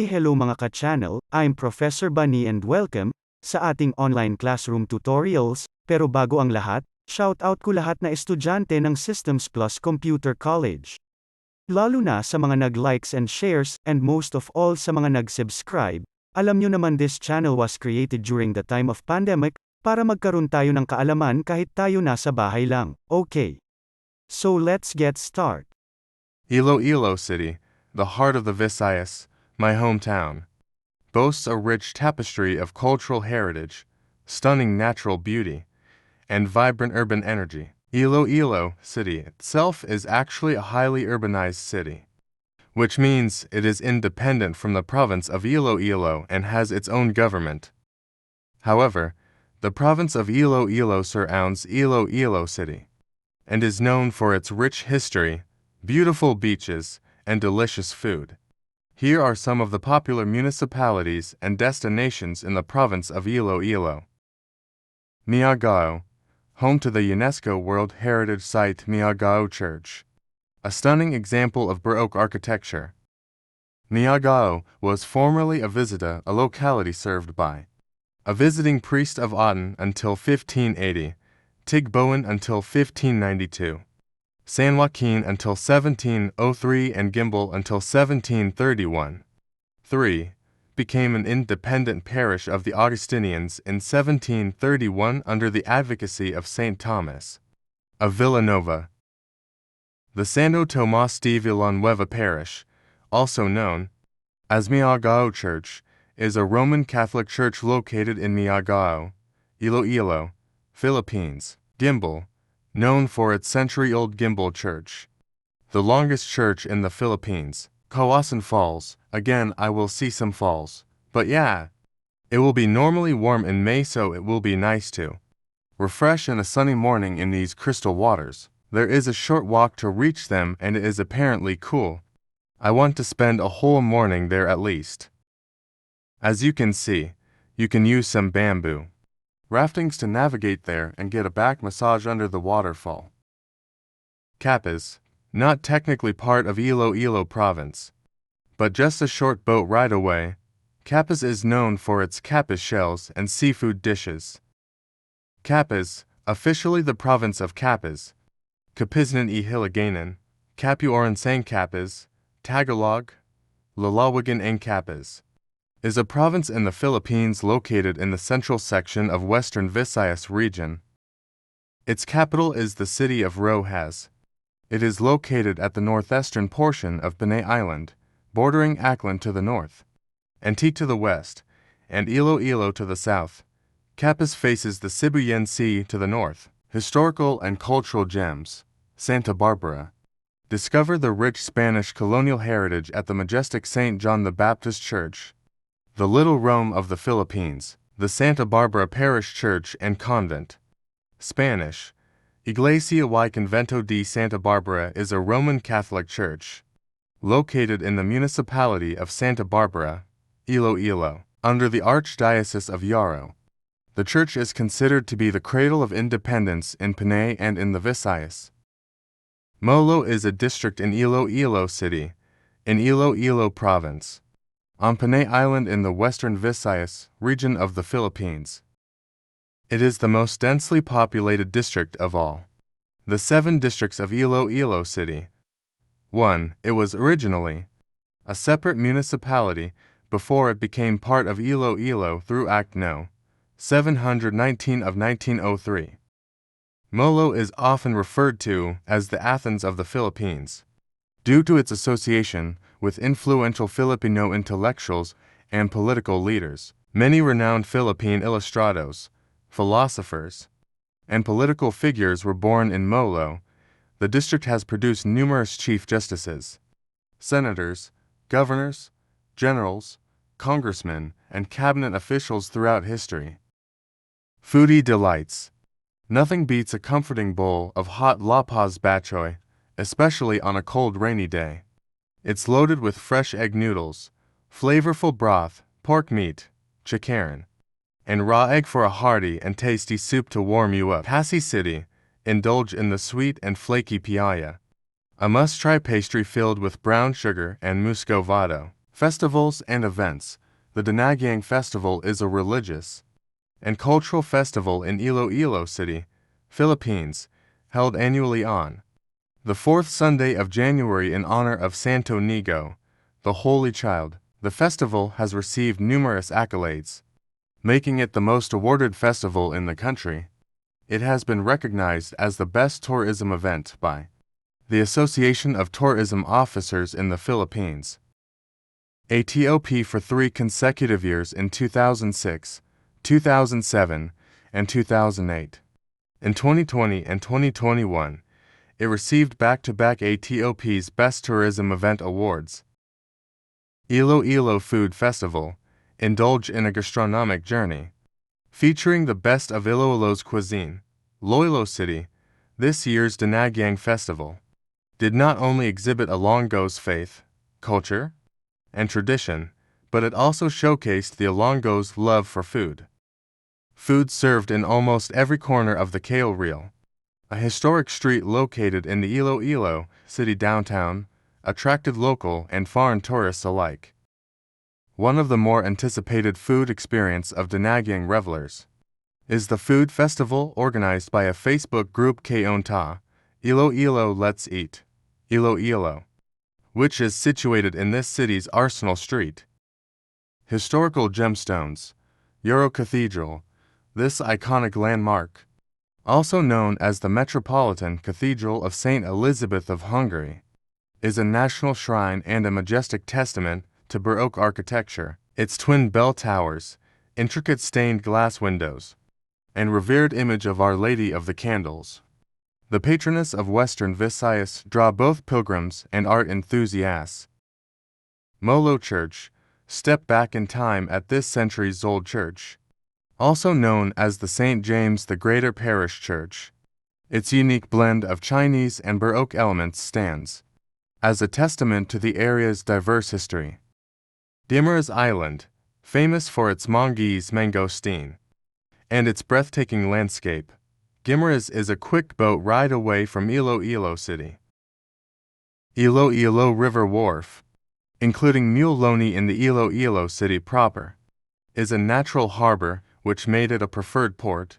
Hello mga ka-channel, I'm Professor Bunny and welcome sa ating online classroom tutorials. Pero bago ang lahat, shoutout ko lahat na estudyante ng Systems Plus Computer College. Lalo na sa mga nag-likes and shares, and most of all sa mga nag-subscribe. Alam nyo naman this channel was created during the time of pandemic, para magkaroon tayo ng kaalaman kahit tayo nasa bahay lang. Okay. So let's get start. Iloilo City, the heart of the Visayas, my hometown, boasts a rich tapestry of cultural heritage, stunning natural beauty, and vibrant urban energy. Iloilo City itself is actually a highly urbanized city, which means it is independent from the province of Iloilo and has its own government. However, the province of Iloilo surrounds Iloilo City, and is known for its rich history, beautiful beaches, and delicious food. Here are some of the popular municipalities and destinations in the province of Iloilo. Miagao, home to the UNESCO World Heritage Site Miagao Church, a stunning example of Baroque architecture. Miagao was formerly a visita, a locality served by a visiting priest of Aden until 1580, Tigboan until 1592. San Joaquin until 1703 and Gimbal until 1731. 3. Became an independent parish of the Augustinians in 1731 under the advocacy of St. Thomas of Villanova. The Santo Tomas de Villanueva Parish, also known as Miagao Church, is a Roman Catholic church located in Miagao, Iloilo, Philippines. Gimbal, known for its century-old Gimbal Church, the longest church in the Philippines. Kawasan Falls, again I will see some falls, but yeah, it will be normally warm in May, so it will be nice to refresh in a sunny morning in these crystal waters. There is a short walk to reach them and it is apparently cool. I want to spend a whole morning there at least. As you can see, you can use some bamboo raftings to navigate there and get a back massage under the waterfall. Capiz, not technically part of Iloilo province, but just a short boat ride away. Capiz is known for its capiz shells and seafood dishes. Capiz, officially the province of Capiz, Kapiznan y Hiligaynon, Capuoran Sang Capiz, Tagalog, Lalawigan and Capiz, is a province in the Philippines located in the central section of Western Visayas region. Its capital is the city of Rojas. It is located at the northeastern portion of Panay Island, bordering Aklan to the north, Antique to the west, and Iloilo to the south. Capiz faces the Sibuyan Sea to the north. Historical and cultural gems. Santa Barbara. Discover the rich Spanish colonial heritage at the majestic St. John the Baptist Church, the Little Rome of the Philippines, the Santa Barbara Parish Church and Convent. Spanish. Iglesia y Convento de Santa Barbara is a Roman Catholic church located in the municipality of Santa Barbara, Iloilo, under the Archdiocese of Yaro. The church is considered to be the cradle of independence in Panay and in the Visayas. Molo is a district in Iloilo City, in Iloilo Province, on Panay Island in the Western Visayas region of the Philippines. It is the most densely populated district of all the 7 districts of Iloilo City. 1. It was originally a separate municipality before it became part of Iloilo through Act No. 719 of 1903. Molo is often referred to as the Athens of the Philippines, due to its association with influential Filipino intellectuals and political leaders. Many renowned Philippine ilustrados, philosophers, and political figures were born in Molo. The district has produced numerous chief justices, senators, governors, generals, congressmen, and cabinet officials throughout history. Foodie delights. Nothing beats a comforting bowl of hot lapas bachoy, especially on a cold rainy day. It's loaded with fresh egg noodles, flavorful broth, pork meat, chicharon, and raw egg for a hearty and tasty soup to warm you up. Pasay City, indulge in the sweet and flaky piaya, a must-try pastry filled with brown sugar and muscovado. Festivals and events. The Dinagyang Festival is a religious and cultural festival in Iloilo City, Philippines, held annually on the fourth Sunday of January in honor of Santo Niño, the Holy Child. The festival has received numerous accolades, making it the most awarded festival in the country. It has been recognized as the best tourism event by the Association of Tourism Officers in the Philippines, ATOP, for 3 consecutive years in 2006, 2007, and 2008. In 2020 and 2021, it received back-to-back ATOP's Best Tourism Event Awards. Iloilo Food Festival. Indulge in a gastronomic journey, featuring the best of Iloilo's cuisine. Iloilo City. This year's Dinagyang Festival did not only exhibit Ilonggo's faith, culture, and tradition, but it also showcased the Ilonggo's love for food. Food served in almost every corner of the Kale Reel, a historic street located in the Iloilo City downtown, attracted local and foreign tourists alike. One of the more anticipated food experience of Dinagyang revelers is the food festival organized by a Facebook group Kaonta, Iloilo Let's Eat, Iloilo, which is situated in this city's Arsenal Street. Historical gemstones. Euro Cathedral. This iconic landmark, also known as the Metropolitan Cathedral of St. Elizabeth of Hungary, is a national shrine and a majestic testament to Baroque architecture. Its twin bell towers, intricate stained glass windows, and revered image of Our Lady of the Candles, the patroness of Western Visayas, draw both pilgrims and art enthusiasts. Molo Church. Step back in time at this centuries-old church, also known as the St. James the Greater Parish Church. Its unique blend of Chinese and Baroque elements stands as a testament to the area's diverse history. Guimaras Island, famous for its Mongeese mangosteen and its breathtaking landscape. Guimaras is a quick boat ride away from Iloilo City. Iloilo River Wharf, including Muloni in the Iloilo City proper, is a natural harbor which made it a preferred port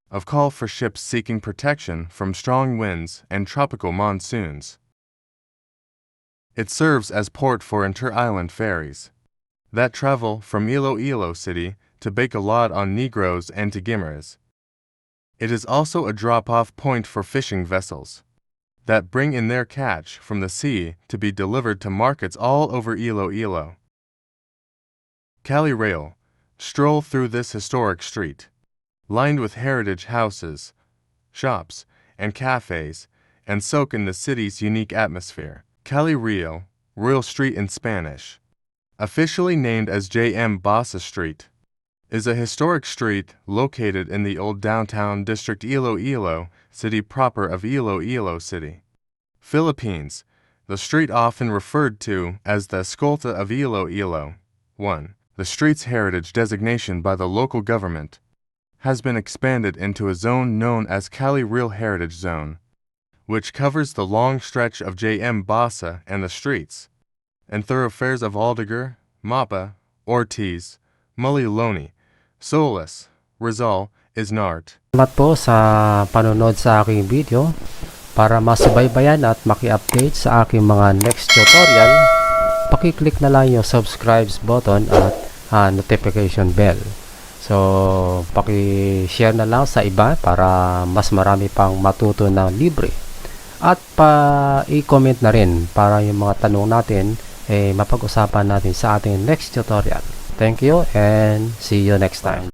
of call for ships seeking protection from strong winds and tropical monsoons. It serves as port for inter-island ferries that travel from Iloilo City to Bacolod on Negros and to Guimaras. It is also a drop-off point for fishing vessels that bring in their catch from the sea to be delivered to markets all over Iloilo. Cali Rail. Stroll through this historic street, lined with heritage houses, shops, and cafes, and soak in the city's unique atmosphere. Cali Rio, Royal Street in Spanish, officially named as J.M. Basa Street, is a historic street located in the old downtown district Iloilo City proper of Iloilo City, Philippines. The street, often referred to as the Escolta of Iloilo. 1. The street's heritage designation by the local government has been expanded into a zone known as Cali Real Heritage Zone, which covers the long stretch of J.M. Basa and the streets and thoroughfares of Aldegar, Mapa, Ortiz, Muliloni, Solis, Rizal, Isnart. Salamat po sa panonood sa aking video. Para masubaybayan at maki-update sa aking mga next tutorial, paki-click na lang yung subscribe button at notification bell. So, paki-share na lang sa iba para mas marami pang matuto ng libre. At i-comment na rin para yung mga tanong natin mapag-usapan natin sa ating next tutorial. Thank you and see you next time.